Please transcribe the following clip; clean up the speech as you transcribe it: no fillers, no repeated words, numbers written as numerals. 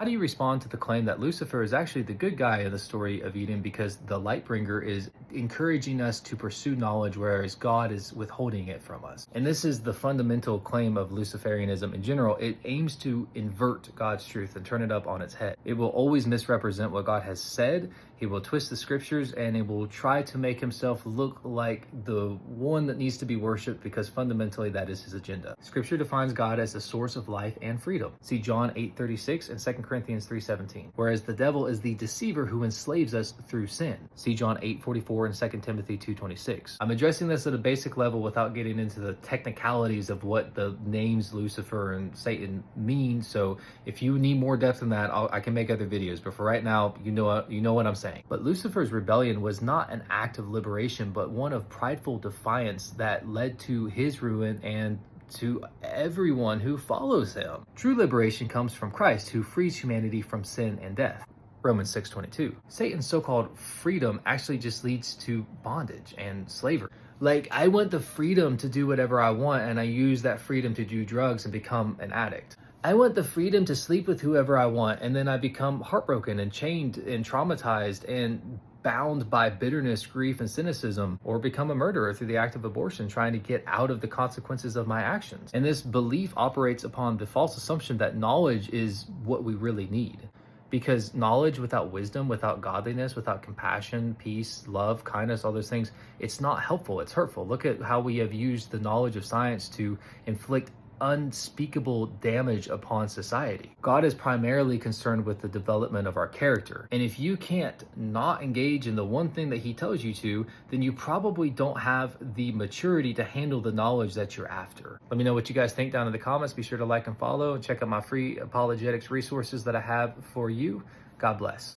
How do you respond to the claim that Lucifer is actually the good guy in the story of Eden because the Lightbringer is encouraging us to pursue knowledge, whereas God is withholding it from us? And this is the fundamental claim of Luciferianism in general. It aims to invert God's truth and turn it up on its head. It will always misrepresent what God has said. He will twist the scriptures, and it will try to make himself look like the one that needs to be worshipped, because fundamentally that is his agenda. Scripture defines God as the source of life and freedom. See John 8:36 and 2 Corinthians 3:17. Whereas the devil is the deceiver who enslaves us through sin. See John 8:44 and 2 Timothy 2:26. I'm addressing this at a basic level without getting into the technicalities of what the names Lucifer and Satan mean. So if you need more depth than that, I can make other videos. But for right now, you know what I'm saying. But Lucifer's rebellion was not an act of liberation, but one of prideful defiance that led to his ruin and to everyone who follows him. True liberation comes from Christ, who frees humanity from sin and death. Romans 6:22. Satan's so-called freedom actually just leads to bondage and slavery. Like, I want the freedom to do whatever I want, and I use that freedom to do drugs and become an addict. I want the freedom to sleep with whoever I want, and then I become heartbroken and chained and traumatized and bound by bitterness, grief, and cynicism, or become a murderer through the act of abortion, trying to get out of the consequences of my actions. And this belief operates upon the false assumption that knowledge is what we really need. Because knowledge without wisdom, without godliness, without compassion, peace, love, kindness, all those things, it's not helpful, it's hurtful. Look at how we have used the knowledge of science to inflict unspeakable damage upon society. God is primarily concerned with the development of our character. And if you can't not engage in the one thing that he tells you to, then you probably don't have the maturity to handle the knowledge that you're after. Let me know what you guys think down in the comments. Be sure to like and follow, and check out my free apologetics resources that I have for you. God bless.